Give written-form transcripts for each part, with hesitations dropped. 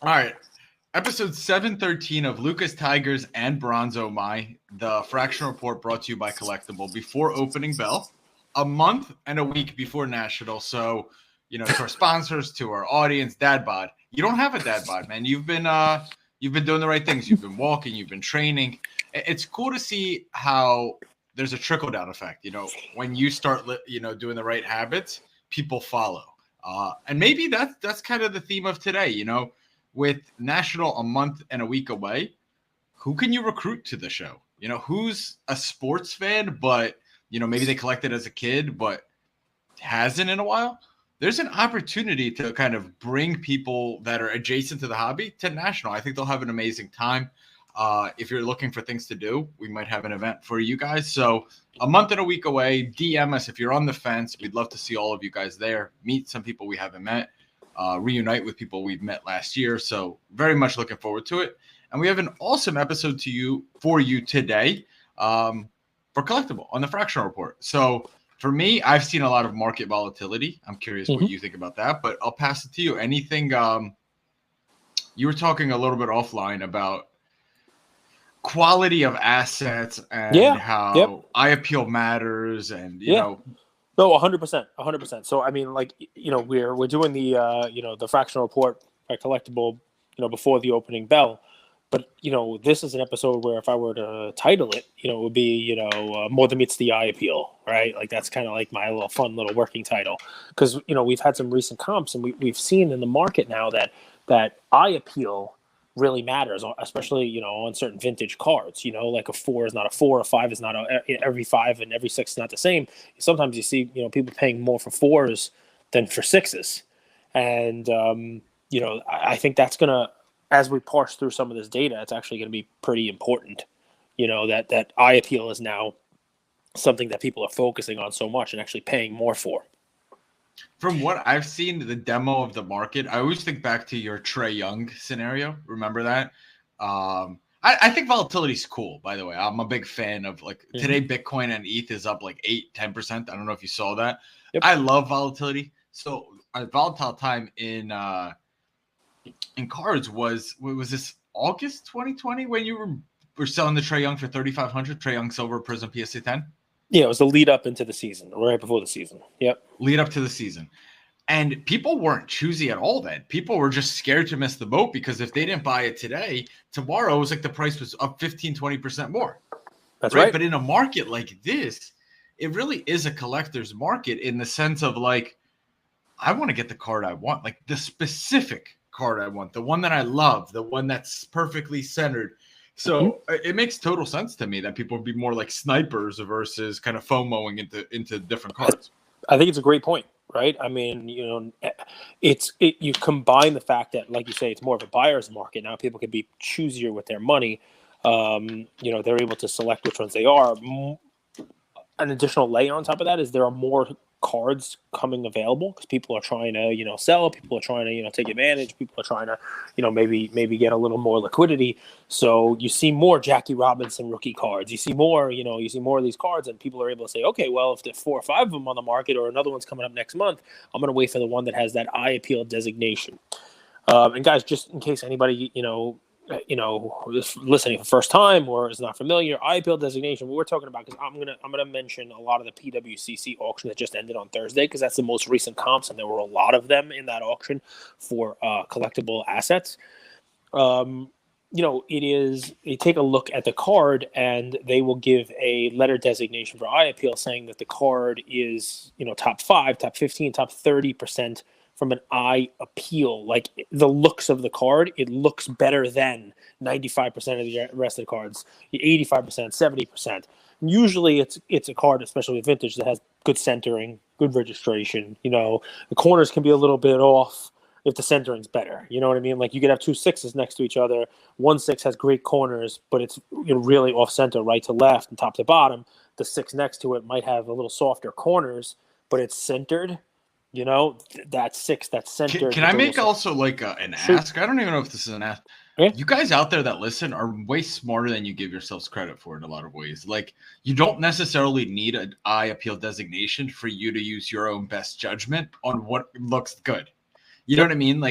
All right. Episode 713 of Lucas Tigers and Bronzo My, the Fractional Report brought to you by Collectable before opening bell, a month and a week before National. So, to our sponsors, to our audience, Dad Bod, you don't have a Dad Bod, man. You've been doing the right things. You've been walking, you've been training. It's cool to see how there's a trickle down effect. When you start, doing the right habits, people follow. And maybe that's kind of the theme of today, with National a month and a week away, who can you recruit to the show? Who's a sports fan, but, maybe they collected as a kid, but hasn't in a while? There's an opportunity to kind of bring people that are adjacent to the hobby to National. I think they'll have an amazing time. If you're looking for things to do, we might have an event for you guys. So a month and a week away, DM us if you're on the fence. We'd love to see all of you guys there, meet some people we haven't met. Reunite with people we've met last year. So very much looking forward to it. And we have an awesome episode for you today for Collectable on the Fractional Report. So for me, I've seen a lot of market volatility. I'm curious what you think about that, but I'll pass it to you. Anything you were talking a little bit offline about quality of assets and how eye appeal matters and, No, 100%, 100%. So I mean, we're doing the Fractional Report by Collectable, before the opening bell. But this is an episode where if I were to title it, it would be more than meets the eye appeal, right? Like that's kind of like my little fun little working title, because we've had some recent comps and we've seen in the market now that eye appeal really matters, especially on certain vintage cards. Like a 4 is not a 4, a 5 is not every 5, and every 6 is not the same. Sometimes you see people paying more for 4s than for 6s, and I think that's gonna, as we parse through some of this data, it's actually going to be pretty important. That eye appeal is now something that people are focusing on so much and actually paying more for. From what I've seen, the demo of the market, I always think back to your Trae Young scenario. Remember that? I think volatility is cool, by the way. I'm a big fan of today, Bitcoin and ETH is up 8-10%. I don't know if you saw that. Yep. I love volatility. So a volatile time in cards was this August 2020 when you were selling the Trae Young for 3,500, Trae Young Silver Prism PSA 10? Yeah, it was the lead up into the season, right before the season. Yep. Lead up to the season. And people weren't choosy at all then. People were just scared to miss the boat because if they didn't buy it today, tomorrow it was the price was up 15-20% more. That's right. But in a market like this, it really is a collector's market in the sense of I want to get the card I want, the specific card I want, the one that I love, the one that's perfectly centered. So it makes total sense to me that people would be more like snipers versus kind of FOMOing into different cards. I think it's a great point, right? I mean, you combine the fact that, like you say, it's more of a buyer's market now. People can be choosier with their money. They're able to select which ones they are. An additional layer on top of that is there are more cards coming available because people are trying to sell, people are trying to take advantage, people are trying to maybe get a little more liquidity. So you see more Jackie Robinson rookie cards, you see more of these cards, and people are able to say, okay, well, if there's 4 or 5 of them on the market or another one's coming up next month, I'm going to wait for the one that has that eye appeal designation. And guys, just in case anybody listening for the first time or is not familiar, eye appeal designation, what we're talking about, because I'm gonna mention a lot of the PWCC auction that just ended on Thursday, because that's the most recent comps, and there were a lot of them in that auction for collectible assets. You take a look at the card, and they will give a letter designation for eye appeal, saying that the card is top 5, top 15, top 30% from an eye appeal. Like the looks of the card, it looks better than 95% of the rest of the cards, 85%, 70%. Usually it's a card, especially with vintage, that has good centering, good registration. The corners can be a little bit off if the centering's better. You know what I mean? Like you could have 2 6s next to each other. 1 6 has great corners, but it's really off center, right to left and top to bottom. The 6 next to it might have a little softer corners, but it's centered. That 6 that's centered. Can I make also an ask? I don't even know if this is an ask. Yeah. You guys out there that listen are way smarter than you give yourselves credit for in a lot of ways. You don't necessarily need an eye appeal designation for you to use your own best judgment on what looks good. You know what I mean?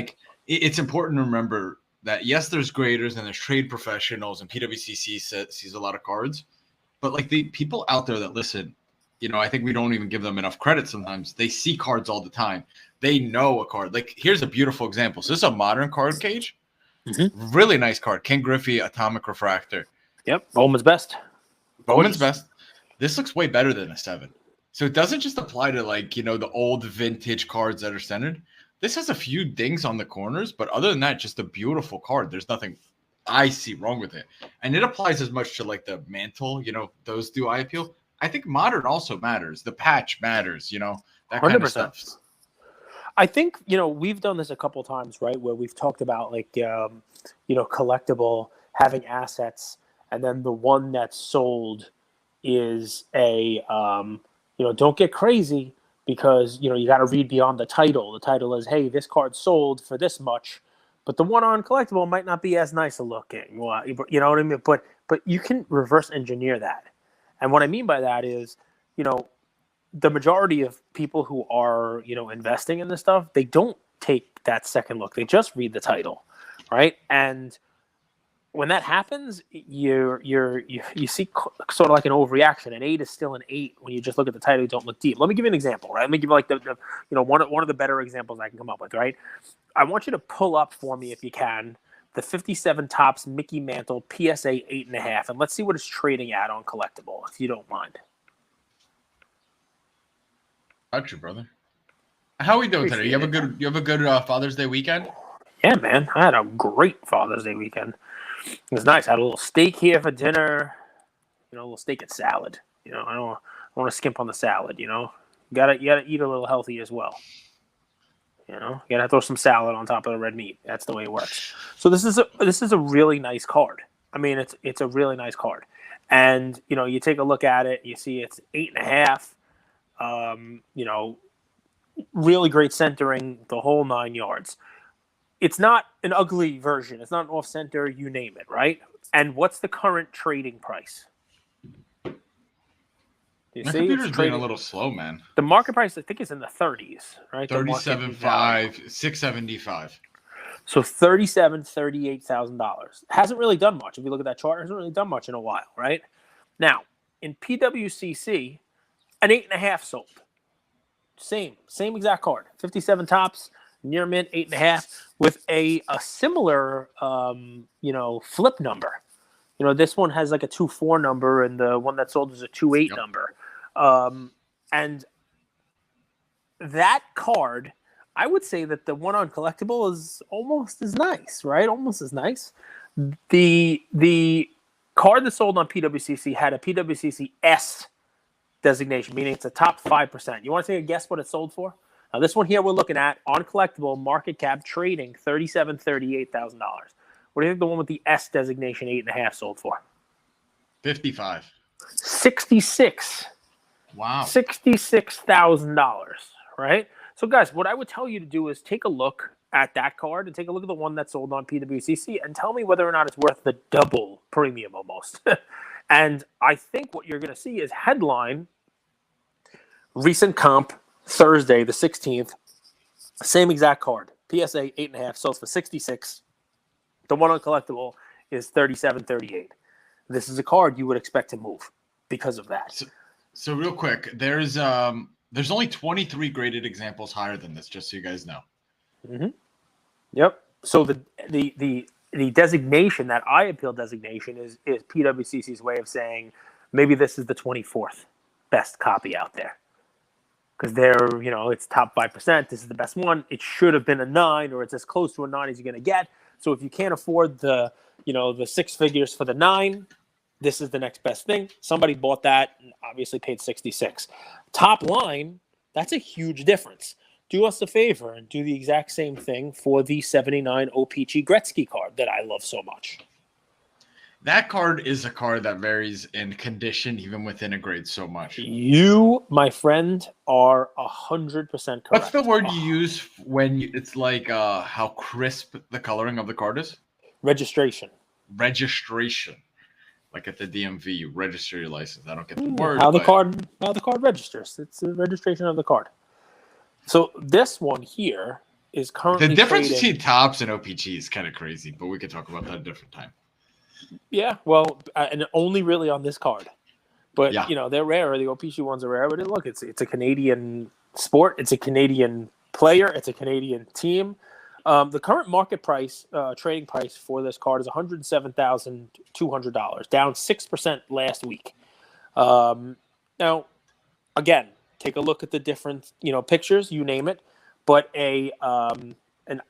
It's important to remember that yes, there's graders and there's trade professionals, and PWCC sees a lot of cards, but like the people out there that listen, I think we don't even give them enough credit sometimes. They see cards all the time. They know a card. Like, here's a beautiful example. So this is a modern card cage. Mm-hmm. Really nice card. Ken Griffey, Atomic Refractor. Yep. Bowman's best. Bowman's best. This looks way better than a 7. So it doesn't just apply to the old vintage cards that are centered. This has a few dings on the corners, but other than that, just a beautiful card. There's nothing I see wrong with it. And it applies as much to like the mantle, those do eye appeal. I think modern also matters. The patch matters, that kind 100%. of stuff. I think, we've done this a couple of times, right? Where we've talked about like, Collectable having assets, and then the one that's sold is a, don't get crazy because, you got to read beyond the title. The title is, hey, this card sold for this much, but the one on Collectable might not be as nice a looking. Well, you know what I mean? But you can reverse engineer that. And what I mean by that is, the majority of people who are, investing in this stuff, they don't take that second look. They just read the title, right? And when that happens, you see sort of like an overreaction. An 8 is still an 8 when you just look at the title. You don't look deep. Let me give you an example, right? Let me give you like the one of the better examples I can come up with, right? I want you to pull up for me if you can the 57 Topps Mickey Mantle PSA 8.5, and let's see what it's trading at on Collectable, if you don't mind. Got you, brother. How are we doing today? You have a good Father's Day weekend? Yeah, man. I had a great Father's Day weekend. It was nice. I had a little steak here for dinner. A little steak and salad. I don't want to skimp on the salad. You gotta eat a little healthy as well. You gotta throw some salad on top of the red meat. That's the way it works. So this is a really nice card. I mean, it's a really nice card. And you take a look at it, you see it's 8.5. Really great centering, the whole 9 yards. It's not an ugly version. It's not an off center. You name it, right? And what's the current trading price? You My see, computer's being a little slow, man. The market price, I think, is in the 30s, right? 37.5, 675. So $38,000. Hasn't really done much. If you look at that chart, it hasn't really done much in a while, right? Now, in PWCC, an 8.5 sold. Same exact card. 57 Topps, near mint, 8.5, with a similar, flip number. This one has like a 2.4 number, and the one that sold is a 2.8 number. And that card, I would say that the one on Collectable is almost as nice, right? Almost as nice. The card that sold on PWCC had a PWCC S designation, meaning it's a top 5%. You want to take a guess what it sold for? Now, this one here we're looking at on Collectable, market cap trading $38,000. What do you think the one with the S designation 8.5 sold for? 55. 66. Wow. $66,000, right? So, guys, what I would tell you to do is take a look at that card and take a look at the one that sold on PWCC and tell me whether or not it's worth the double premium almost. And I think what you're going to see is headline, recent comp, Thursday, the 16th, same exact card. PSA 8.5 sells for 66. The one on Collectable is 37.38. This is a card you would expect to move because of that. So real quick, there's only 23 graded examples higher than this, just so you guys know. Mm-hmm. Yep. So the designation, that eye appeal designation, is PWCC's way of saying maybe this is the 24th best copy out there. Because it's top 5%. This is the best one. It should have been a 9, or it's as close to a 9 as you're going to get. So if you can't afford the 6 figures for the 9, this is the next best thing. Somebody bought that and obviously paid 66. Top line, that's a huge difference. Do us a favor and do the exact same thing for the 79 O-Pee-Chee Gretzky card that I love so much. That card is a card that varies in condition even within a grade so much. You, my friend, are 100% correct. What's the word you use when it's like how crisp the coloring of the card is? Registration. Like at the DMV, you register your license. I don't get the word. How the card registers. It's a registration of the card. So this one here is currently The difference trading, between tops and OPG is kind of crazy, but we could talk about that a different time. Yeah, well, and only really on this card. But Yeah. they're rare. The OPG ones are rare. But look, it's a Canadian sport. It's a Canadian player. It's a Canadian team. The current market price, trading price for this card is $107,200, down 6% last week. Now, again, take a look at the different pictures. You name it, but an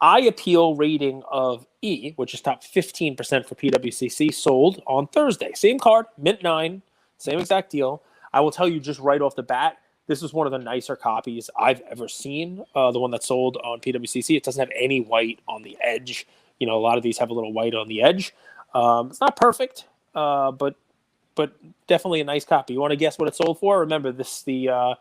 eye appeal rating of E, which is top 15% for PWCC, sold on Thursday. Same card, mint 9, same exact deal. I will tell you just right off the bat, this is one of the nicer copies I've ever seen. The one that sold on PWCC. It doesn't have any white on the edge. A lot of these have a little white on the edge. It's not perfect, but definitely a nice copy. You want to guess what it sold for? Remember, the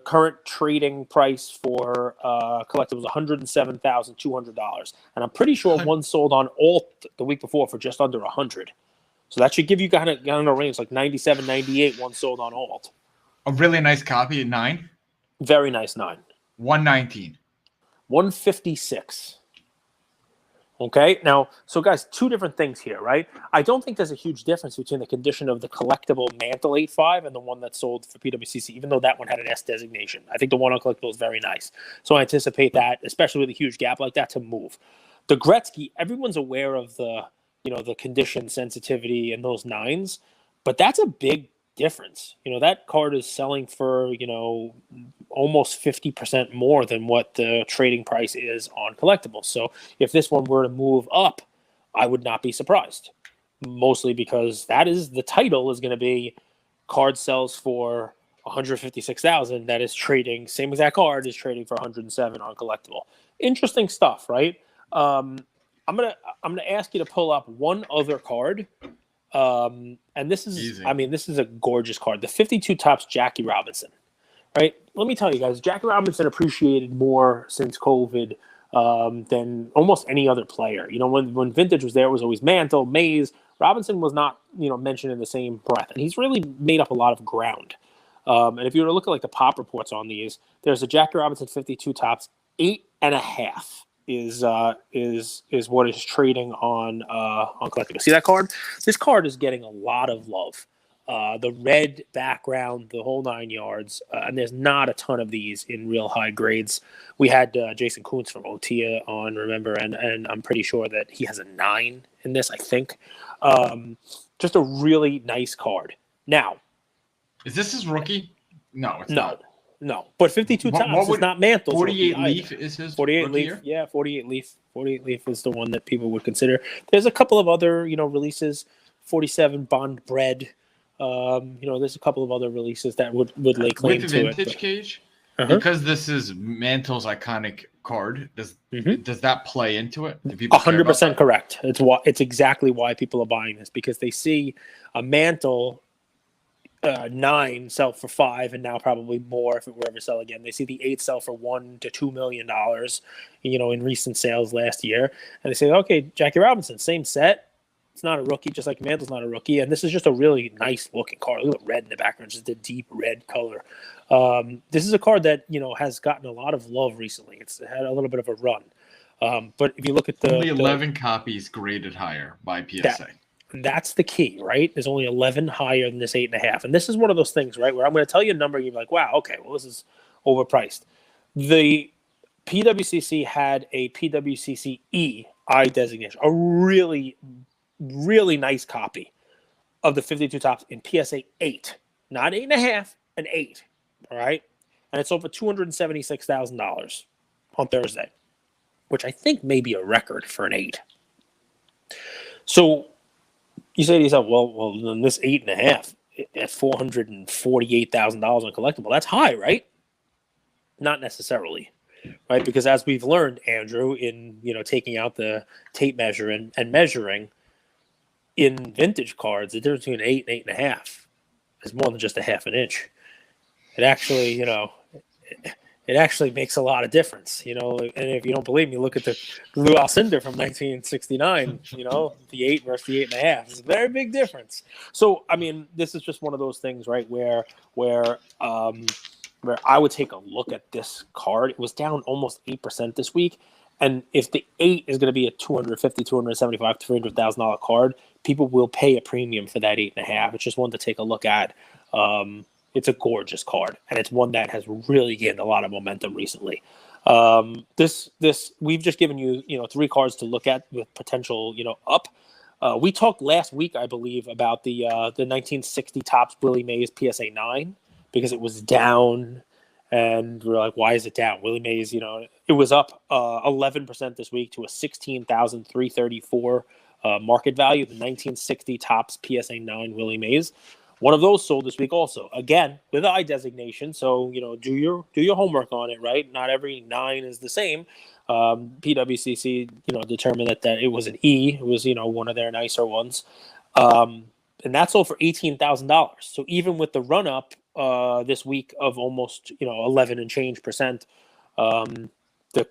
current trading price for Collectable was $107,200, and I'm pretty sure one sold on Alt the week before for just under $100. So that should give you kind of a range, like 97, 98. One sold on Alt. A really nice copy at 9. Very nice 9. 119. 156. Okay, now, so guys, two different things here, right? I don't think there's a huge difference between the condition of the Collectable Mantle 8.5 and the one that sold for PWCC, even though that one had an S designation. I think the one on Collectable is very nice. So I anticipate that, especially with a huge gap like that, to move. The Gretzky, everyone's aware of the condition sensitivity and those 9s, but that's a big difference. That card is selling for, almost 50% more than what the trading price is on Collectibles. So if this one were to move up, I would not be surprised. Mostly because that is the title is going to be card sells for $156,000. That is trading, same exact card is trading for $107 on Collectible. Interesting stuff, right? I'm gonna ask you to pull up one other card. And this is Easy. this is a gorgeous card. The 52 Topps Jackie Robinson. Right? Let me tell you guys, Jackie Robinson appreciated more since COVID than almost any other player. When Vintage was there, it was always Mantle, Mays. Robinson was not, mentioned in the same breath. And he's really made up a lot of ground. And if you were to look at like the pop reports on these, there's a Jackie Robinson 52 Topps 8.5 is what is trading on Collectible. See that card? This card is getting a lot of love. The red background, the whole 9 yards, and there's not a ton of these in real high grades. We had Jason Kuntz from OTIA on, remember, and I'm pretty sure that he has a 9 in this, I think. Just a really nice card. Now, is this his rookie? No, it's not. No, but 52 Topps is not Mantle's 48 Leaf is his 48 Leaf, year? Yeah, 48 Leaf. 48 Leaf is the one that people would consider. There's a couple of other, releases. 47 Bond Bread. There's a couple of other releases that would lay claim with to vintage it. Cage, because this is Mantle's iconic card. Does that play into it? 100% correct. It's exactly why people are buying this, because they see a Mantle 9 sell for $5, and now probably more if it were ever sell again. They see the 8 sell for $1 to $2 million, in recent sales last year, and they say, okay, Jackie Robinson, same set. It's not a rookie, just like Mantle's not a rookie. And this is just a really nice looking card. Look at the red in the background, just a deep red color. This is a card that, has gotten a lot of love recently. It's had a little bit of a run. But if you look at only 11 copies graded higher by PSA. That's the key, right? There's only 11 higher than this 8.5. And this is one of those things, right, where I'm going to tell you a number and you're like, wow, okay, well, this is overpriced. The PWCC had a PWCC E I designation, a really nice copy of the 52 Topps in PSA 8, not 8.5, an 8. All right. And it's over $276,000 on Thursday, which I think may be a record for an 8. So you say to yourself, well, then this 8.5 at $448,000 on Collectible, that's high, right? Not necessarily. Right. Because as we've learned, Andrew, in, taking out the tape measure and measuring, in vintage cards, the difference between an 8 and 8.5 is more than just a half an inch. It actually, it actually makes a lot of difference, And if you don't believe me, look at the Lou Alcindor from 1969. The 8 versus the 8.5. It's a very big difference. So, this is just one of those things, right? Where where I would take a look at this card. It was down almost 8% this week. And if the 8 is going to be a $250, $275, $300,000 card, people will pay a premium for that 8.5. It's just one to take a look at. It's a gorgeous card, and it's one that has really gained a lot of momentum recently. This we've just given you 3 cards to look at with potential up. We talked last week, I believe, about the 1960 Topps Willie Mays PSA 9 because it was down, and we're like, why is it down? Willie Mays, it was up 11% this week to a 16,334 market value. The 1960 Topps PSA 9 Willie Mays. One of those sold this week also, again, with I designation. So, do your homework on it, right? Not every 9 is the same. PWCC, determined that it was an E. It was, one of their nicer ones. And that sold for $18,000. So even with the run up this week of almost, 11 and change percent, the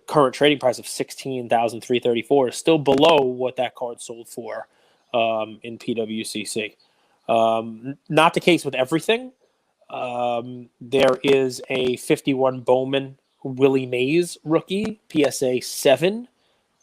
current trading price of $16,334 is still below what that card sold for in PWCC. Not the case with everything. There is a 51 Bowman Willie Mays rookie PSA 7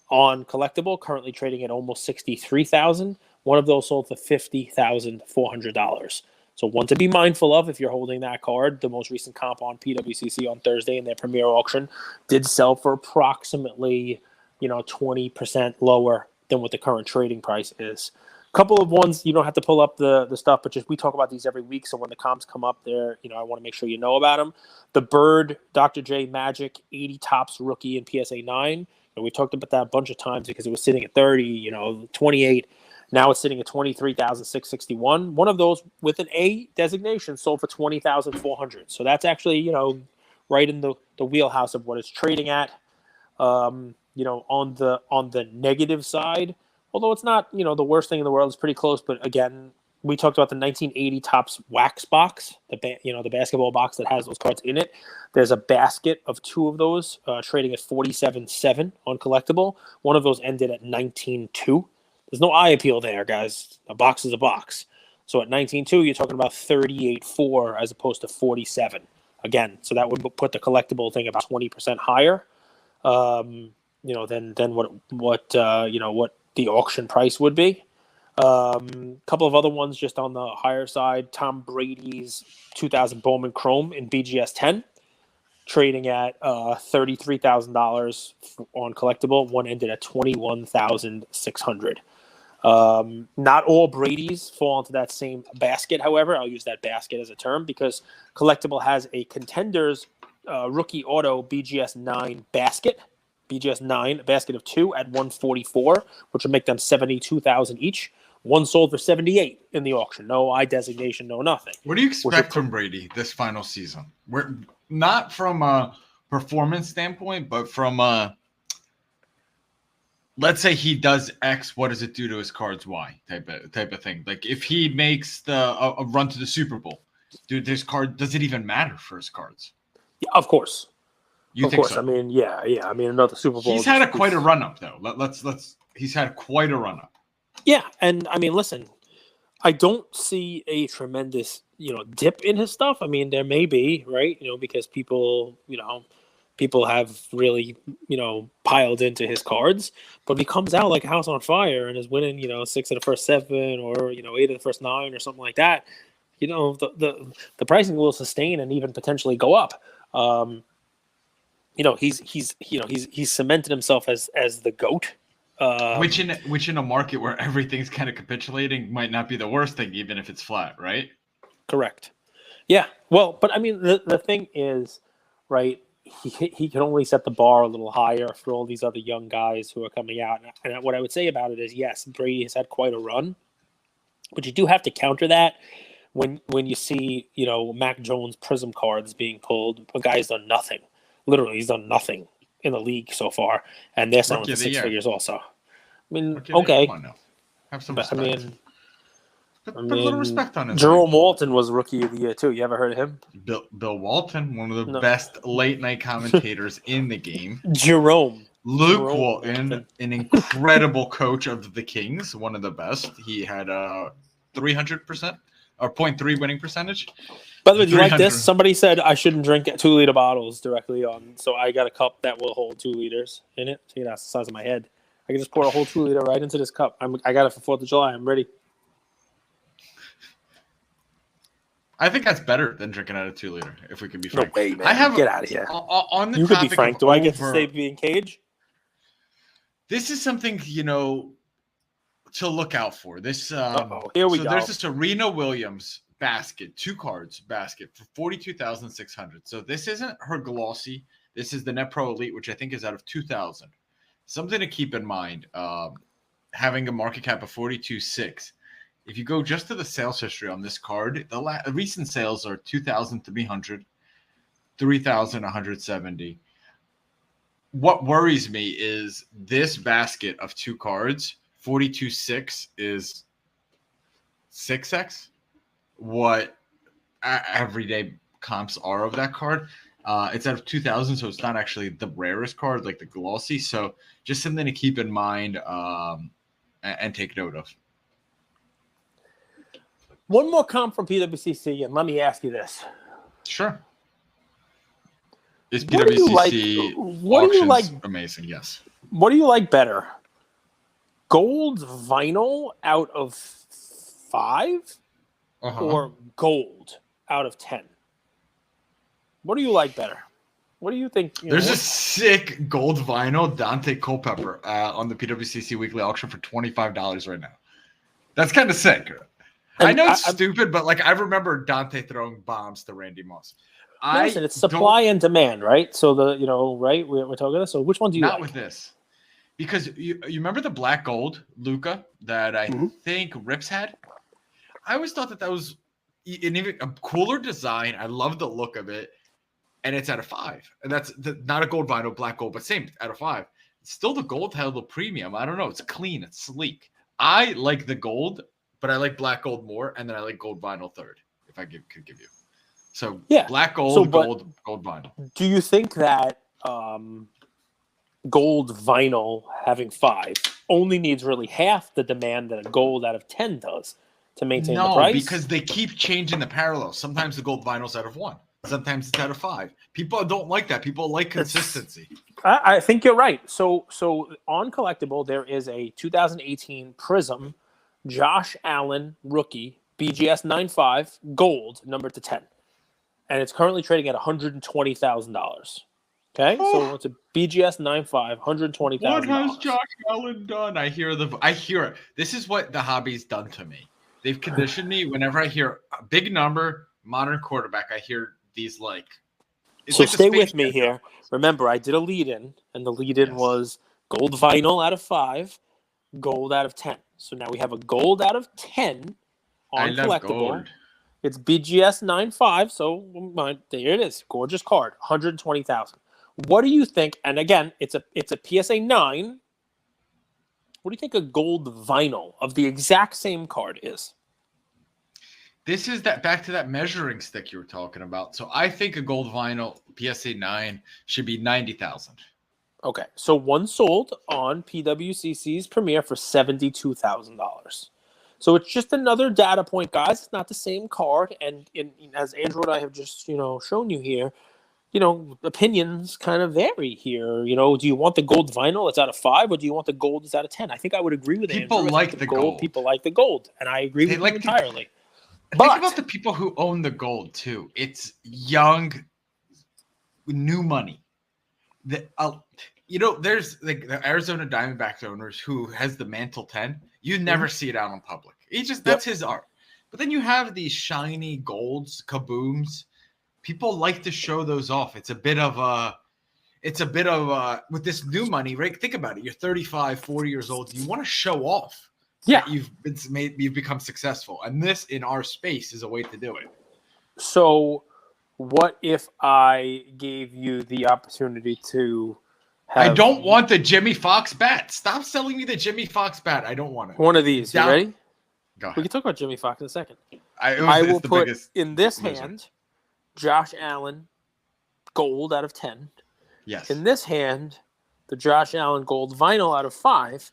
on Collectable, currently trading at almost $63,000. One of those sold for $50,400. So one to be mindful of if you're holding that card. The most recent comp on PWCC on Thursday in their premier auction did sell for approximately 20% lower than what the current trading price is. Couple of ones, you don't have to pull up the stuff, but just we talk about these every week. So when the comps come up there, I want to make sure you know about them. The Bird Dr. J Magic 80 Topps rookie in PSA 9. And we talked about that a bunch of times because it was sitting at 30, 28. Now it's sitting at 23,661. One of those with an A designation sold for 20,400. So that's actually, right in the wheelhouse of what it's trading at. On the negative side, although it's not, the worst thing in the world, it's pretty close. But again, we talked about the 1980 Topps wax box, the basketball box that has those cards in it. There's a basket of 2 of those trading at 47.7 on Collectable. One of those ended at 19.2. There's no eye appeal there, guys. A box is a box. So at 19.2, you're talking about 38.4 as opposed to 47. Again, so that would put the Collectable thing about 20% higher, than what the auction price would be. Couple of other ones just on the higher side. Tom Brady's 2000 Bowman Chrome in BGS 10, trading at $33,000 on Collectable. One ended at $21,600. Not all Brady's fall into that same basket. However, I'll use that basket as a term because Collectable has a Contenders rookie auto BGS 9 basket. BGS 9, a basket of 2 at 144, which would make them 72,000 each. One sold for 78 in the auction. No I designation, no nothing. What do you expect from Brady this final season? We're not from a performance standpoint, but from a let's say he does X, what does it do to his cards Y type of thing. Like if he makes a run to the Super Bowl, dude, this card does it even matter for his cards? Yeah, of course. You think so? I mean, yeah. I mean, another Super Bowl. He's had quite a run up, though. He's had quite a run up. Yeah, and I mean, listen, I don't see a tremendous, dip in his stuff. I mean, there may be, right? Because people have really, piled into his cards. But if he comes out like a house on fire and is winning, 6 of the first 7 or 8 of the first 9 or something like that, the pricing will sustain and even potentially go up. He's cemented himself as the GOAT. Which in a market where everything's kind of capitulating might not be the worst thing, even if it's flat, right? Correct. Yeah. Well, but I mean, the thing is, right, he can only set the bar a little higher for all these other young guys who are coming out. And what I would say about it is, yes, Brady has had quite a run, but you do have to counter that when you see, Mac Jones Prism cards being pulled. A guy's done nothing. Literally, he's done nothing in the league so far, and they're selling for 6 figures also. I mean, okay. Come on now. Have some respect. Put a little respect on it. Jerome Walton was Rookie of the Year, too. You ever heard of him? Bill Walton, one of the best late-night commentators in the game. Jerome Walton, an incredible coach of the Kings, one of the best. He had a 300% or 0.3 winning percentage. By the way, do you like 300. this? Somebody said I shouldn't drink 2-liter bottles directly on, so I got a cup that will hold 2 liters in it. See, that's the size of my head. I can just pour a whole 2-liter right into this cup. I got it for 4th of July. I'm ready. I think that's better than drinking out of 2-liter, if we can be frank. No way, man. I have Get out of here. On the You could be topic frank. of Do I get to over- say being cage? This is something, to look out for. This Here we go. There's a Serena Williams basket, 2 cards basket for $42,600. So this isn't her glossy. This is the Net Pro Elite, which I think is out of 2,000. Something to keep in mind, having a market cap of 42.6. If you go just to the sales history on this card, the recent sales are 2,300, 3,170. What worries me is this basket of 2 cards, 42.6 is 6x what everyday comps are of that card. It's out of 2,000, so it's not actually the rarest card, like the glossy. So just something to keep in mind and take note of. One more comp from PWCC, and let me ask you this. Sure. Is What do you like- PWCC what do you auctions like- amazing? Yes. What do you like better? Gold vinyl out of 5 or gold out of 10? What do you like better? What do you think? There's a sick gold vinyl Dante Culpepper on the PWCC weekly auction for $25 right now. That's kind of sick. I know it's stupid, but I remember Dante throwing bombs to Randy Moss. Listen, it's supply and demand, right? So right? We're talking this. So which one do you not like? with this? Because you remember the black gold Luca that I think Rips had? I always thought that was an even a cooler design. I love the look of it, and it's out of 5. And that's not a gold vinyl, black gold, but same out of 5. Still, the gold held a premium. I don't know. It's clean. It's sleek. I like the gold, but I like black gold more, and then I like gold vinyl third. If I could give you, so yeah, black gold, gold vinyl. Do you think that gold vinyl having 5 only needs really half the demand that a gold out of 10 does to maintain the price? No, because they keep changing the parallels. Sometimes the gold vinyl's out of 1. Sometimes it's out of 5. People don't like that. People like consistency. I think you're right. So on Collectable, there is a 2018 Prism Josh Allen rookie BGS 95 gold numbered to 10. And it's currently trading at $120,000. Okay? So it's a BGS 95, $120,000. What has Josh Allen done? I hear it. This is what the hobby's done to me. They've conditioned me whenever I hear a big number, modern quarterback, I hear these So stay with me here. Remember, I did a lead-in, and the lead-in was gold vinyl out of 5, gold out of 10. So now we have a gold out of 10 on Collectable. Gold. It's BGS 95, so there it is. Gorgeous card, $120,000. What do you think? And again, it's a PSA 9. What do you think a gold vinyl of the exact same card is? This is back to that measuring stick you were talking about. So I think a gold vinyl PSA 9 should be $90,000. Okay, so one sold on PWCC's Premiere for $72,000. So it's just another data point, guys. It's not the same card, and as Andrew and I have just shown you here, opinions kind of vary here. Do you want the gold vinyl that's out of 5, or do you want the gold that's out of 10? I think I would agree with People Andrew. like the gold. People like the gold, and I agree with you entirely. Think about the people who own the gold too. It's young, new money. There's the Arizona Diamondbacks owners who has the Mantle 10. You never see it out in public. That's his art. But then you have these shiny golds, kabooms. People like to show those off. It's a bit of with this new money, right? Think about it. You're 35, 40 years old. You want to show off. Yeah, you've become successful, and this in our space is a way to do it. So, what if I gave you the opportunity to have? I don't want the Jimmy Fox bat. Stop selling me the Jimmy Fox bat. I don't want it. One of these. You ready? Go ahead. We can talk about Jimmy Fox in a second. I will put in this hand Josh Allen gold out of 10. Yes. In this hand, the Josh Allen gold vinyl out of 5.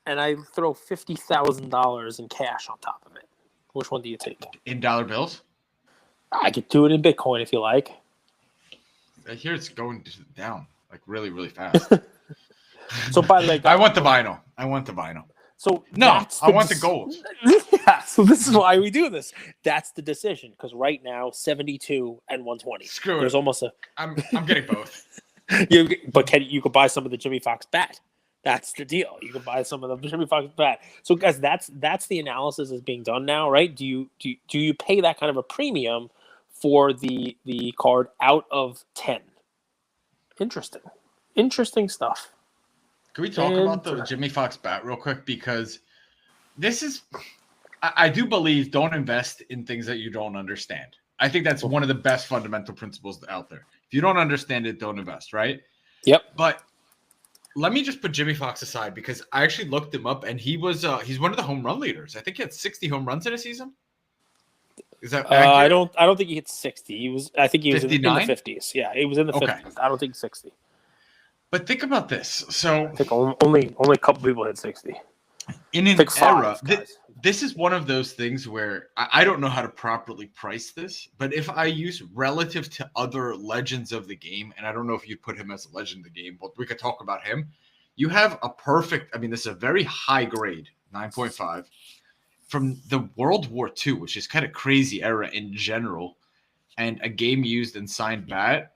And I throw $50,000 in cash on top of it. Which one do you take? In dollar bills? I could do it in Bitcoin if you like. I hear it's going down like really, really fast. So by the way, I want the vinyl. I want the vinyl. So no, I want the gold. Yeah, so this is why we do this. That's the decision because right now 72 and 120. Screw There's it. almost a. I'm getting both. You could buy some of the Jimmy Fox bat. That's the deal. You can buy some of the Jimmy Fox bat. So guys, that's the analysis that's being done now, right? Do you pay that kind of a premium for the card out of 10? Interesting stuff. Can we talk about the Jimmy Fox bat real quick? Because this is, I do believe, don't invest in things that you don't understand. I think that's one of the best fundamental principles out there. If you don't understand it, don't invest, right? Yep. But let me just put Jimmy Fox aside because I actually looked him up and he was he's one of the home run leaders. I think he had 60 home runs in a season. Is that I don't think he hit 60. I think he was in the 50s. Yeah, he was in the 50s. I don't think 60. But think about this. So I think only a couple people hit 60. In an era, this is one of those things where I don't know how to properly price this, but if I use relative to other legends of the game, and I don't know if you'd put him as a legend of the game, but we could talk about him. You have a perfect, I mean, this is a very high grade, 9.5, from the World War II, which is kind of crazy era in general, and a game used and signed bat.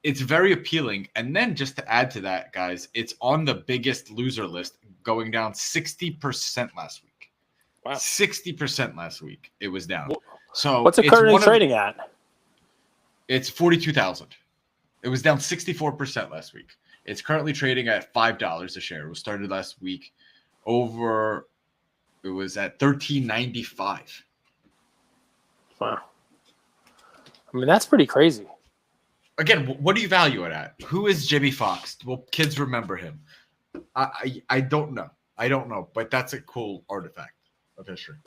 It's very appealing. And then just to add to that, guys, it's on the biggest loser list, going down 60% last week. Wow. 60% last week it was down. So what's it currently trading at? It's 42,000. It was down 64% last week. It's currently trading at $5 a share. It was started last week it was at $13.95. Wow. I mean, that's pretty crazy. Again, what do you value it at? Who is Jimmy Fox? Will kids remember him? I don't know. I don't know, but that's a cool artifact of history.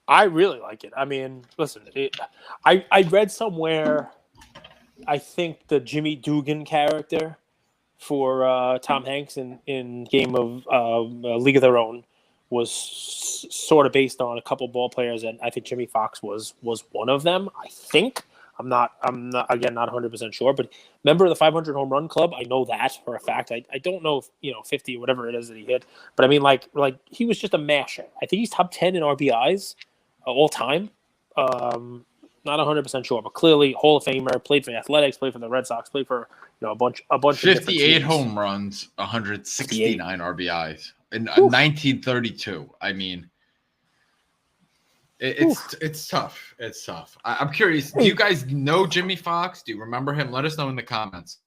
I really like it. I mean, listen, I read somewhere, I think the Jimmy Dugan character for Tom Hanks in Game of League of Their Own was sort of based on a couple ball players, and I think Jimmy Fox was one of them. I think. I'm not again not 100% sure, but member of the 500 home run club. I know that for a fact. I don't know if 50 or whatever it is that he hit, but I mean like he was just a masher. I think he's top 10 in RBIs all time. Not 100% sure, but clearly Hall of Famer. Played for the Athletics, played for the Red Sox, played for a bunch 58 home runs, 169 RBIs in 1932. I mean. It's tough. It's tough. I'm curious. Do you guys know Jimmy Fox? Do you remember him? Let us know in the comments.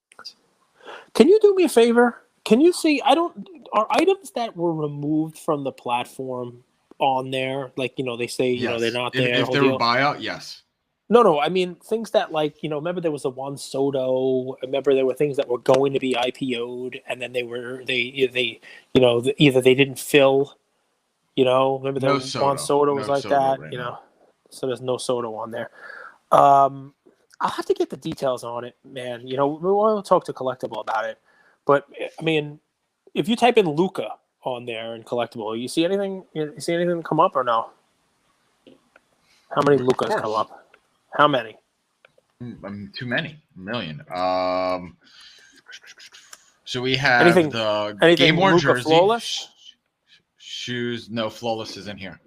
Can you do me a favor? Can you see? Are items that were removed from the platform on there? Like they say yes. They're not there. If they were buyout, yes. No. I mean things that remember there was the Juan Soto. Remember there were things that were going to be IPO'd, and then either they didn't fill. Remember that Juan Soto was like that, so there's no Soto on there. I'll have to get the details on it, man. We'll talk to Collectable about it. But I mean, if you type in Luca on there in Collectable, you see anything? You see anything come up or no? How many Lucas come up? How many? Too many. A million. So we have the Game Worn jersey. Flawless? Shoes, no, Flawless isn't here.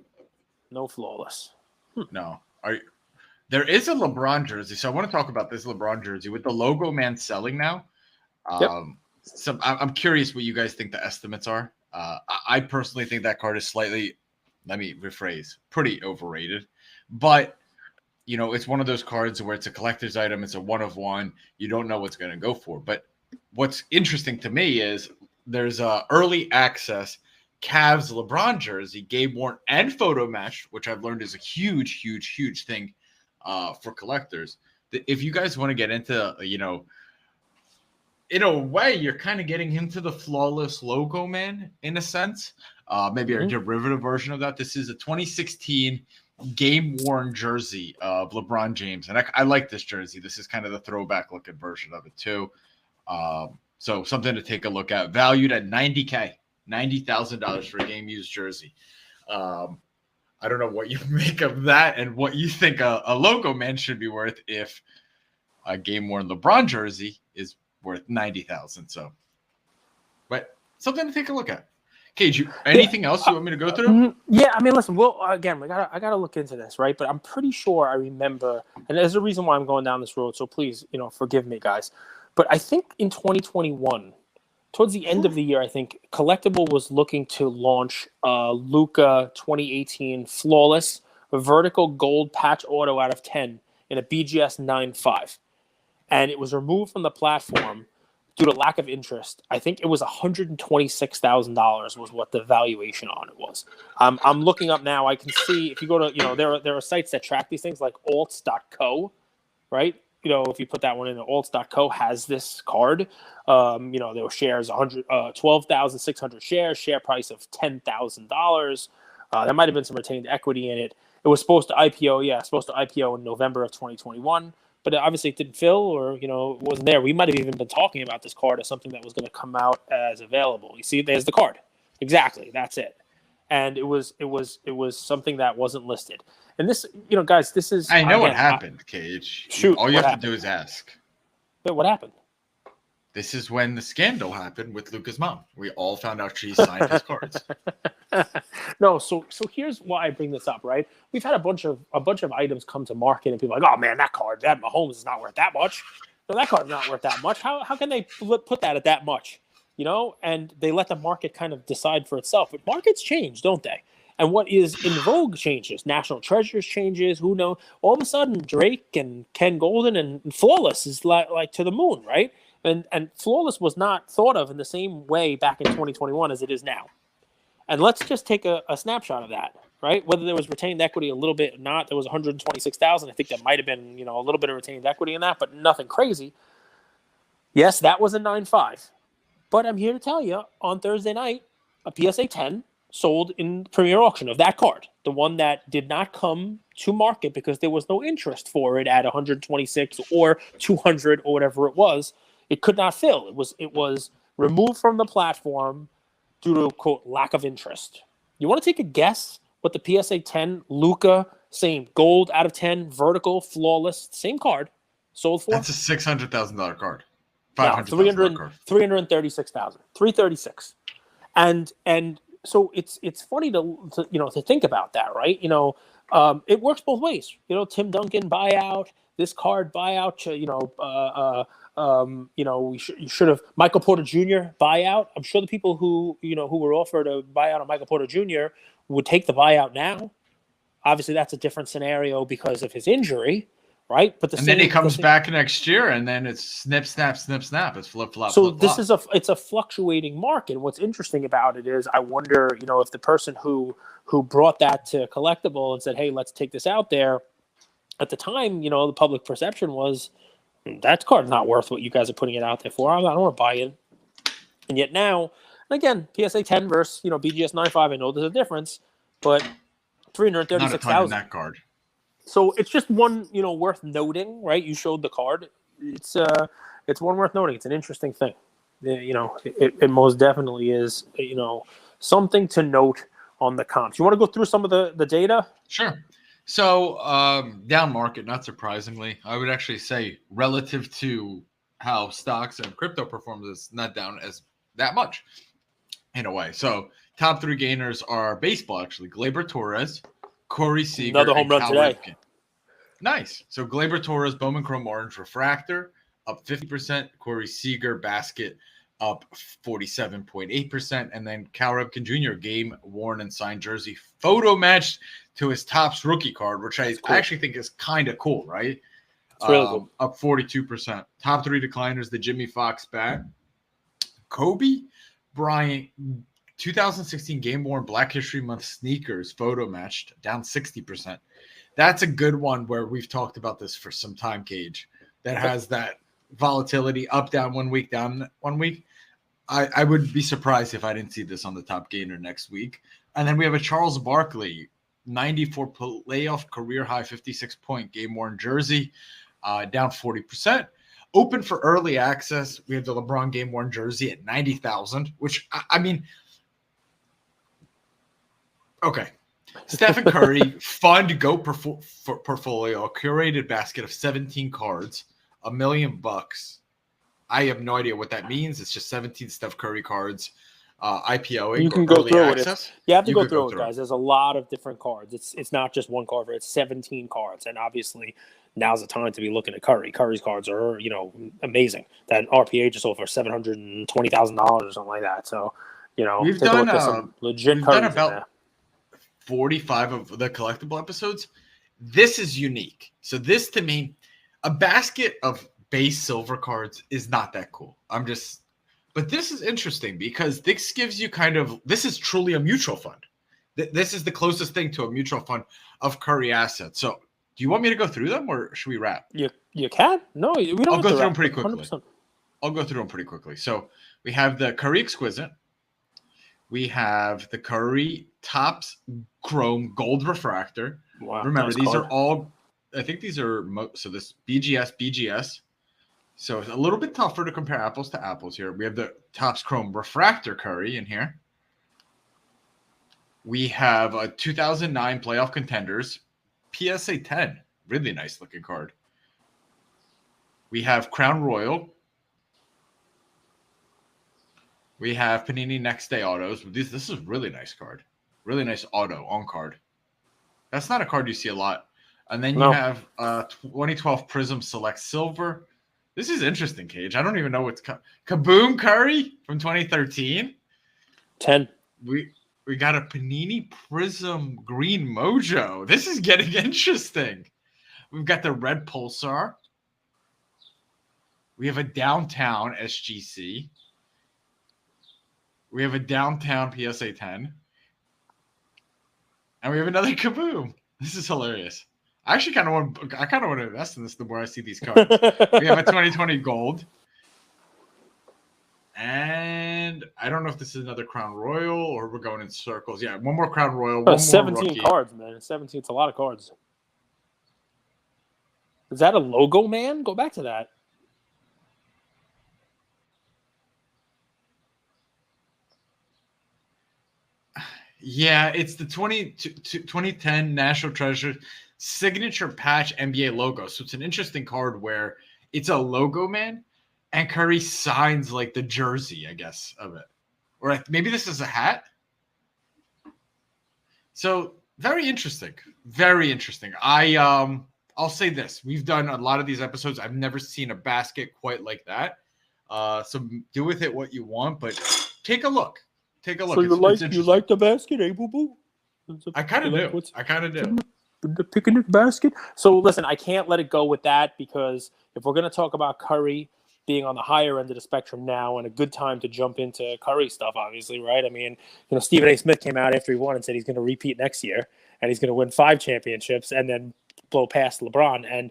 No Flawless. No. There is a LeBron jersey, so I want to talk about this LeBron jersey with the logo man selling now. Yep. So I'm curious what you guys think the estimates are. I personally think that card is slightly, let me rephrase, pretty overrated. But, it's one of those cards where it's a collector's item. It's a one of one. You don't know what's going to go for. But what's interesting to me is there's a early access Cavs LeBron jersey, game worn and photo matched, which I've learned is a huge thing for collectors. If you guys want to get into, in a way, you're kind of getting into the Flawless logo man in a sense. Maybe a derivative version of that. This is a 2016 game worn jersey of LeBron James, and I like this jersey. This is kind of the throwback looking version of it too. So something to take a look at. Valued at $90,000 for a game used jersey. I don't know what you make of that and what you think a logo man should be worth if a game worn LeBron jersey is worth 90,000. So, but something to take a look at. Cage, anything else you want me to go through? Yeah, I mean, listen. Well, again, I gotta look into this, right? But I'm pretty sure I remember, and there's a reason why I'm going down this road. So please, forgive me, guys. But I think in 2021, towards the end of the year, I think Collectable was looking to launch Luka 2018 Flawless vertical gold patch auto out of 10 in a BGS 9.5, and it was removed from the platform due to lack of interest. I think it was $126,000 was what the valuation on it was. I'm looking up now. I can see if you go to, there are sites that track these things like alts.co, right? If you put that one in, alts.co has this card. There were shares, 12,600 shares, share price of $10,000. There might have been some retained equity in it. It was supposed to IPO in November of 2021. But obviously it didn't fill, or it wasn't there. We might have even been talking about this card as something that was going to come out as available. You see, there's the card. Exactly, that's it. And it was something that wasn't listed. And this, guys, this is. I know what happened, Cage. Shoot, all you have to do is ask. Wait, what happened? This is when the scandal happened with Luka's mom. We all found out she signed his cards. No, so here's why I bring this up, right? We've had a bunch of items come to market, and people are like, oh man, that card, that Mahomes is not worth that much. No, that card's not worth that much. How can they put that at that much? And they let the market kind of decide for itself. But markets change, don't they? And what is in vogue changes. National Treasures changes. Who knows? All of a sudden, Drake and Ken Golden and Flawless is like to the moon, right? And Flawless was not thought of in the same way back in 2021 as it is now. And let's just take a snapshot of that, right? Whether there was retained equity a little bit or not, there was 126,000. I think there might have been, a little bit of retained equity in that, but nothing crazy. Yes, that was a 9.5. But I'm here to tell you, on Thursday night, a PSA 10 sold in Premier Auction of that card, the one that did not come to market because there was no interest for it at 126 or 200 or whatever it was. It could not fill. It was removed from the platform due to, quote, lack of interest. You want to take a guess what the PSA 10 Luka, same gold out of 10, vertical, flawless, same card, sold for? That's a $600,000 card. $500,000 card. $336,000. $336,000. And so it's funny to think about that, right? It works both ways. Tim Duncan buyout, this card buyout. You should have Michael Porter Jr. buyout. I'm sure the people who were offered a buyout on Michael Porter Jr. would take the buyout now. Obviously, that's a different scenario because of his injury, right? But then he comes back next year, and then it's snip, snap, snip, snap. It's flip, flop. So flip, this flop. it's a fluctuating market. What's interesting about it is I wonder, if the person who brought that to Collectable and said, "Hey, let's take this out there," at the time, the public perception was, that card's not worth what you guys are putting it out there for. I don't want to buy it. And yet now, and again, PSA 10 versus, BGS 9.5, I know there's a difference, but 336,000. That card. So it's just one, worth noting, right? You showed the card. It's one worth noting. It's an interesting thing. It most definitely is, something to note on the comps. You want to go through some of the data? Sure. So down market, not surprisingly, I would actually say relative to how stocks and crypto performs, it's not down as that much in a way. So top three gainers are baseball, actually. Gleyber Torres, Corey Seager, another home run today. Ripken. Nice. So Gleyber Torres, Bowman Chrome Orange Refractor, up 50%. Corey Seager, Basket, up 47.8%. And then Cal Ripken Jr., game worn and signed jersey, photo matched to his Topps rookie card, which I actually think is kind of cool, right? It's really cool. Up 42%. Top three decliners, the Jimmy Fox bat. Kobe Bryant, 2016 game worn Black History Month sneakers, photo matched, down 60%. That's a good one where we've talked about this for some time, Cage, that has that volatility, up, down 1 week, down 1 week. I would be surprised if I didn't see this on the top gainer next week. And then we have a Charles Barkley, 94 playoff career high, 56-point game worn jersey, down 40%. Open for early access. We have the LeBron game worn jersey at 90,000, which I mean, okay. Stephen Curry, fund GOAT portfolio, a curated basket of 17 cards, $1 million. I have no idea what that means. It's just 17 Steph Curry cards, IPOing You can or go early through access. it. You have to You go could through it, guys. There's a lot of different cards. It's not just one card. It's 17 cards, and obviously now's the time to be looking at Curry. Curry's cards are amazing. That RPA just sold for $720,000 or something like that. So we've take a done look at some legit we've Currys done in about there. 45 of the collectible episodes. This is unique. So this to me, a basket of base silver cards is not that cool. But this is interesting because this gives you this is truly a mutual fund. This is the closest thing to a mutual fund of Curry assets. So do you want me to go through them or should we wrap? You can? No, we don't. I'll have go to through wrap. them pretty quickly. 100%. I'll go through them pretty quickly. So we have the Curry Exquisite. We have the Curry Topps Chrome Gold Refractor. Wow, Remember, nice these card. are all, I think these are, so this BGS. So it's a little bit tougher to compare apples to apples here. We have the Topps Chrome Refractor Curry in here. We have a 2009 Playoff Contenders PSA 10. Really nice looking card. We have Crown Royal. We have Panini Next Day Autos. This is a really nice card. Really nice auto on card. That's not a card you see a lot. And then you have 2012 Prism Select Silver. This is interesting, Cage. I don't even know what's Kaboom Curry from 2013. 10. We got a Panini Prism Green Mojo. This is getting interesting. We've got the Red Pulsar. We have a Downtown SGC. We have a Downtown PSA 10. And we have another Kaboom. This is hilarious. I actually kind of want to invest in this the more I see these cards. We have a 2020 Gold. And I don't know if this is another Crown Royal or we're going in circles. Yeah, one more Crown Royal, one 17 more rookie. cards, man. 17, it's a lot of cards. Is that a logo, man? Go back to that. Yeah, it's the 2010 National Treasure signature patch NBA logo. So it's an interesting card where it's a logo, man, and Curry signs like the jersey, I guess, of it. Or maybe this is a hat. So very interesting. Very interesting. I'll say this. We've done a lot of these episodes. I've never seen a basket quite like that. So do with it what you want, but take a look. Take a look. So you like the basket, eh, boo boo? I kind of do. I kind of do. The picnic basket. So listen, I can't let it go with that because if we're going to talk about Curry being on the higher end of the spectrum now and a good time to jump into Curry stuff, obviously, right? I mean, Stephen A. Smith came out after he won and said he's going to repeat next year and he's going to win 5 championships and then blow past LeBron. And,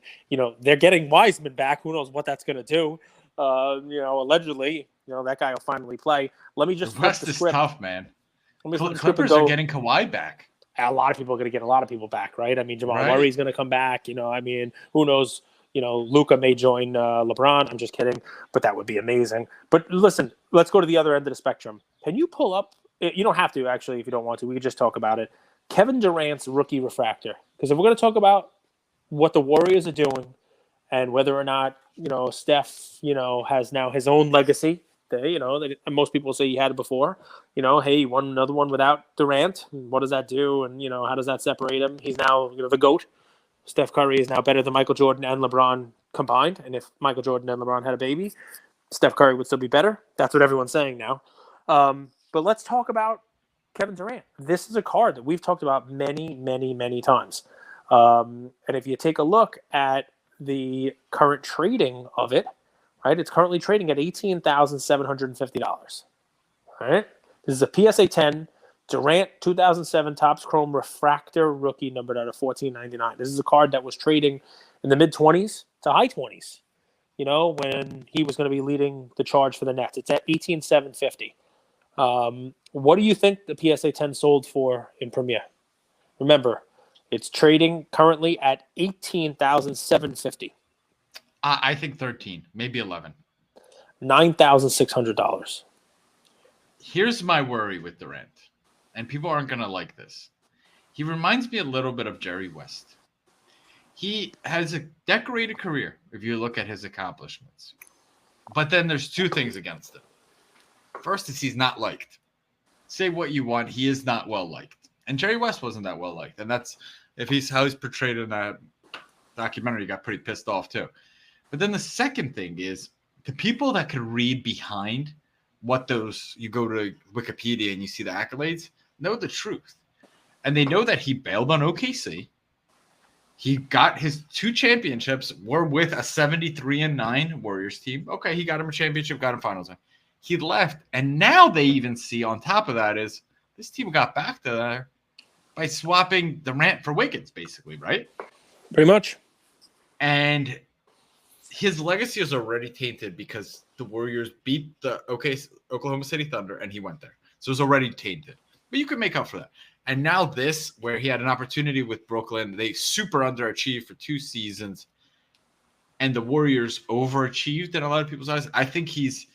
they're getting Wiseman back. Who knows what that's going to do? Allegedly, that guy will finally play. Let me just the West is tough, man. Clippers are getting Kawhi back. A lot of people are going to get a lot of people back, right? I mean, Jamal Murray's going to come back. Who knows? Luka may join LeBron. I'm just kidding, but that would be amazing. But listen, let's go to the other end of the spectrum. Can you pull up? You don't have to, actually, if you don't want to. We could just talk about it. Kevin Durant's rookie refractor. Because if we're going to talk about what the Warriors are doing and whether or not, Steph, has now his own legacy. Most people say he had it before. Hey, he won another one without Durant. What does that do? And, how does that separate him? He's now, the GOAT. Steph Curry is now better than Michael Jordan and LeBron combined. And if Michael Jordan and LeBron had a baby, Steph Curry would still be better. That's what everyone's saying now. But let's talk about Kevin Durant. This is a card that we've talked about many, many, many times. And if you take a look at the current trading of it, right, it's currently trading at $18,750. All right, this is a PSA 10 Durant 2007 Topps Chrome Refractor rookie numbered out of $14.99. This is a card that was trading in the mid 20s to high 20s. When he was going to be leading the charge for the Nets, it's at $18,750. What do you think the PSA 10 sold for in Premier? Remember, it's trading currently at $18,750. I think 13, maybe 11. $9,600. Here's my worry with Durant, and people aren't going to like this. He reminds me a little bit of Jerry West. He has a decorated career if you look at his accomplishments. But then there's two things against him. First is he's not liked. Say what you want, he is not well liked. And Jerry West wasn't that well liked. And that's if he's how he's portrayed in that documentary, got pretty pissed off too. But then the second thing is the people that could read behind what those you go to Wikipedia and you see the accolades know the truth. And they know that he bailed on OKC. He got his 2 championships, were with a 73-9 Warriors team. Okay, he got him a championship, got him finals. He left, and now they even see on top of that is this team got back to there by swapping Durant for Wiggins, basically, right? Pretty much. And his legacy is already tainted because the Warriors beat the Oklahoma City Thunder, and he went there. So it was already tainted. But you could make up for that. And now this, where he had an opportunity with Brooklyn, they super underachieved for 2 seasons, and the Warriors overachieved in a lot of people's eyes. I think he's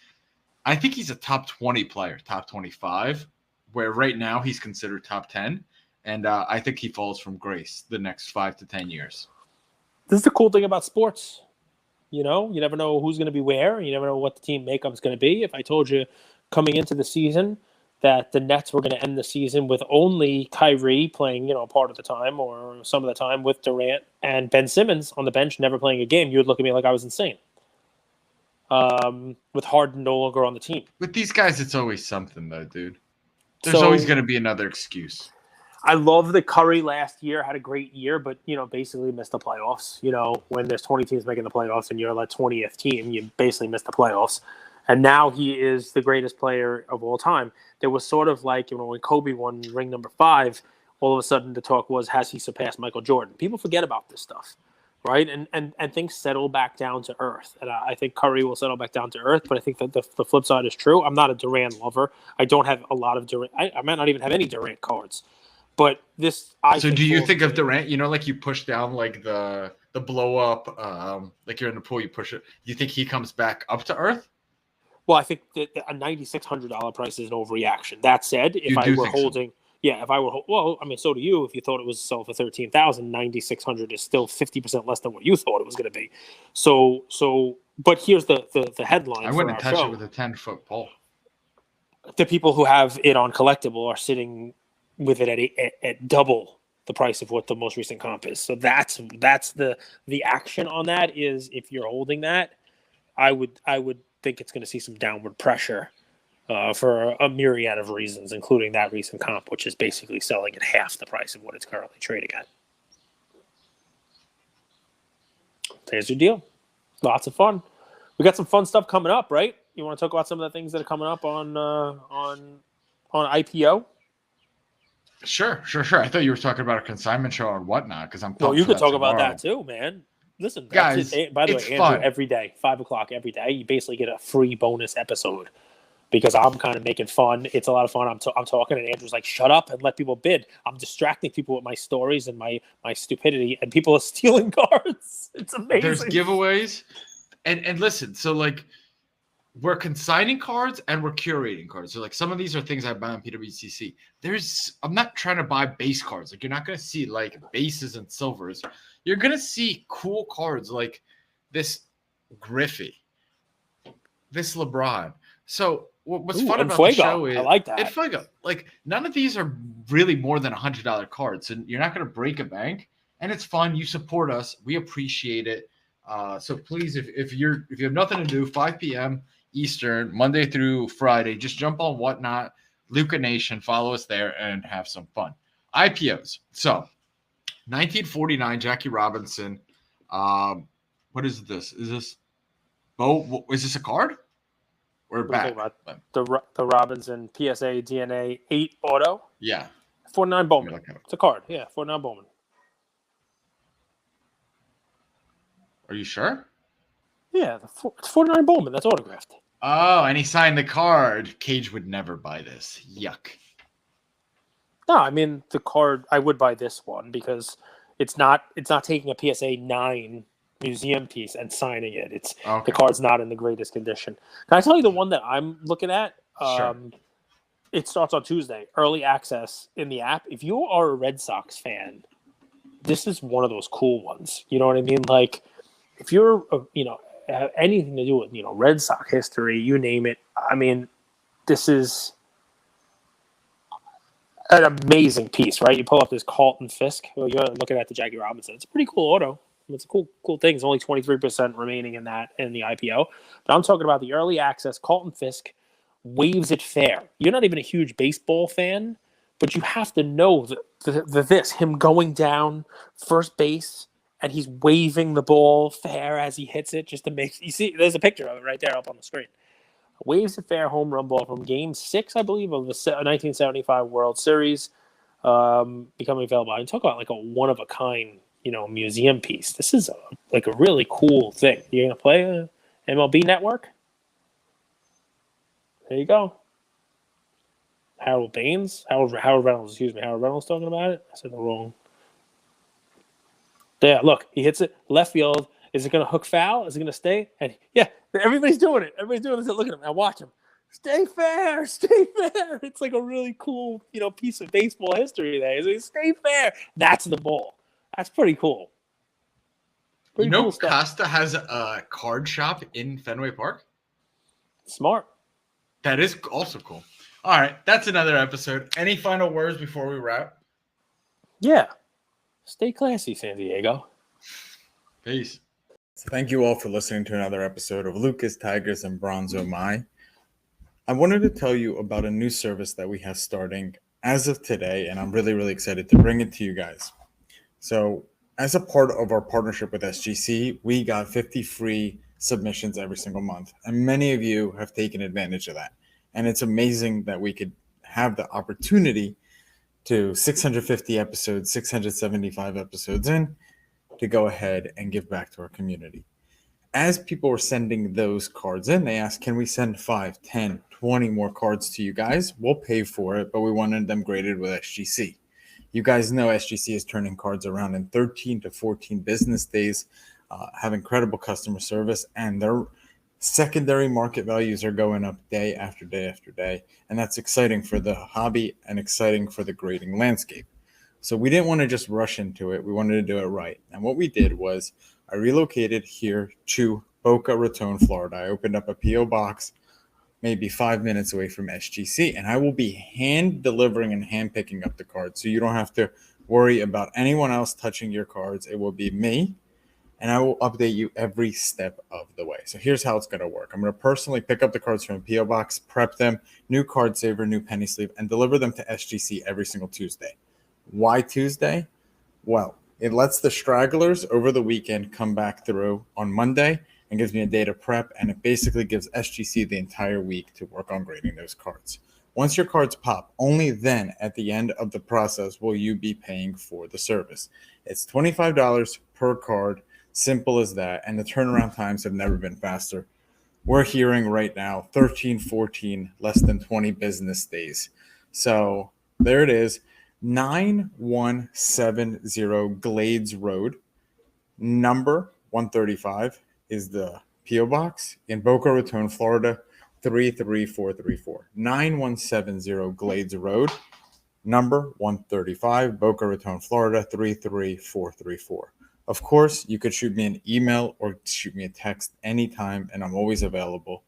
a top 20 player, top 25, where right now he's considered top 10. And I think he falls from grace the next 5 to 10 years. This is the cool thing about sports. You know, you never know who's going to be where. You never know what the team makeup is going to be. If I told you coming into the season that the Nets were going to end the season with only Kyrie playing, part of the time or some of the time with Durant and Ben Simmons on the bench, never playing a game, you would look at me like I was insane. With Harden no longer on the team. With these guys, it's always something, though, dude. There's always going to be another excuse. I love that Curry last year had a great year, but, basically missed the playoffs. When there's 20 teams making the playoffs and you're the 20th team, you basically missed the playoffs. And now he is the greatest player of all time. There was sort of like, when Kobe won ring number 5, all of a sudden the talk was, has he surpassed Michael Jordan? People forget about this stuff, right? And things settle back down to earth. And I think Curry will settle back down to earth, but I think that the flip side is true. I'm not a Durant lover. I don't have a lot of Durant. I might not even have any Durant cards. But this, So do you think of Durant, like you push down like the blow up, like you're in the pool, you push it. Do you think he comes back up to earth? Well, I think that a $9,600 price is an overreaction. That said, if I were holding, so do you. If you thought it was sell for $13,000, $9,600 is still 50% less than what you thought it was going to be. So, but here's the headline. I wouldn't touch it with a 10-foot pole. The people who have it on Collectable are sitting with it at double the price of what the most recent comp is. So that's the action on that is if you're holding that, I would think it's going to see some downward pressure for a myriad of reasons, including that recent comp, which is basically selling at half the price of what it's currently trading at. There's your deal. Lots of fun. We got some fun stuff coming up, right? You want to talk about some of the things that are coming up on IPO? Sure. I thought you were talking about a consignment show or whatnot because I'm. No, you could talk about that too, man. Listen, guys. By the way, Andrew, fun. Every day, 5:00 every day, you basically get a free bonus episode because I'm kind of making fun. It's a lot of fun. I'm talking, and Andrew's like, "Shut up and let people bid." I'm distracting people with my stories and my stupidity, and people are stealing cards. It's amazing. There's giveaways, and listen. So like, we're consigning cards and we're curating cards. So like, some of these are things I buy on PWCC. I'm not trying to buy base cards. Like, you're not gonna see like bases and silvers. You're going to see cool cards like this Griffey, this LeBron. So what's fun about the show is I like that. And Fuego. Like, none of these are really more than $100 cards. And you're not going to break a bank. And it's fun. You support us. We appreciate it. So please, if you have nothing to do, 5 p.m. Eastern, Monday through Friday, just jump on Whatnot, Luca Nation, follow us there and have some fun. IPOs. So 1949, Jackie Robinson. What is this? Is this a card? Or back? The Robinson PSA DNA 8 auto? Yeah. 49 Bowman. It's a card. Yeah, 49 Bowman. Are you sure? Yeah, it's 49 Bowman. That's autographed. Oh, and he signed the card. Cage would never buy this. Yuck. No, I mean the card. I would buy this one because it's not taking a PSA 9 museum piece and signing it. It's okay. The card's not in the greatest condition. Can I tell you the one that I'm looking at? Sure. It starts on Tuesday. Early access in the app. If you are a Red Sox fan, this is one of those cool ones. You know what I mean? Like, if you're, have anything to do with, Red Sox history, you name it. I mean, this is an amazing piece, right? You pull up this Carlton Fisk. Well, you're looking at the Jackie Robinson. It's a pretty cool auto. It's a cool thing. It's only 23% remaining in that in the IPO. But I'm talking about the early access. Carlton Fisk waves it fair. You're not even a huge baseball fan, but you have to know him going down first base and he's waving the ball fair as he hits it just to make you see. There's a picture of it right there up on the screen. Waves a fair home run ball from Game 6, I believe, of the 1975 World Series, becoming available. I talk about like a one-of-a-kind, museum piece. This is a really cool thing. You're going to play a MLB Network? There you go. Harold Reynolds talking about it. I said the wrong. Yeah, look, he hits it left field. Is it going to hook foul? Is it going to stay? And yeah, everybody's doing it. Everybody's doing this. Look at him. Now watch him. Stay fair. Stay fair. It's like a really cool, piece of baseball history there. It's like, stay fair. That's the ball. That's pretty cool. Pretty cool stuff. Costa has a card shop in Fenway Park? Smart. That is also cool. All right, that's another episode. Any final words before we wrap? Yeah. Stay classy, San Diego. Peace. So thank you all for listening to another episode of Lucas, Tigers, and Bronzo Mai. I wanted to tell you about a new service that we have starting as of today, and I'm really, really excited to bring it to you guys. So as a part of our partnership with SGC, we got 50 free submissions every single month, and many of you have taken advantage of that. And it's amazing that we could have the opportunity to 650 episodes, 675 episodes in, to go ahead and give back to our community. As people were sending those cards in, they asked, can we send 5, 10, 20 more cards to you guys? We'll pay for it, but we wanted them graded with SGC. You guys know SGC is turning cards around in 13 to 14 business days, have incredible customer service, and their secondary market values are going up day after day after day. And that's exciting for the hobby and exciting for the grading landscape. So we didn't want to just rush into it. We wanted to do it right. And what we did was I relocated here to Boca Raton, Florida. I opened up a P.O. box maybe 5 minutes away from SGC, and I will be hand delivering and hand picking up the cards. So you don't have to worry about anyone else touching your cards. It will be me, and I will update you every step of the way. So here's how it's going to work. I'm going to personally pick up the cards from a P.O. box, prep them, new card saver, new penny sleeve, and deliver them to SGC every single Tuesday. Why Tuesday? Well, it lets the stragglers over the weekend come back through on Monday and gives me a day to prep, and it basically gives SGC the entire week to work on grading those cards. Once your cards pop, only then at the end of the process will you be paying for the service. It's $25 per card, simple as that, and the turnaround times have never been faster. We're hearing right now 13, 14, less than 20 business days. So there it is. 9170 Glades Road, number 135 is the P.O. Box in Boca Raton, Florida, 33434. 9170 Glades Road, number 135, Boca Raton, Florida, 33434. Of course, you could shoot me an email or shoot me a text anytime, and I'm always available.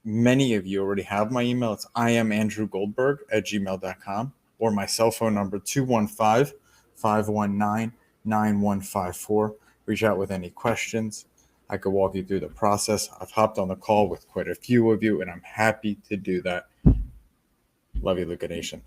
Many of you already have my email. It's iamandrewgoldberg@gmail.com. or my cell phone number, 215-519-9154. Reach out with any questions. I could walk you through the process. I've hopped on the call with quite a few of you, and I'm happy to do that. Love you, Luca Nation.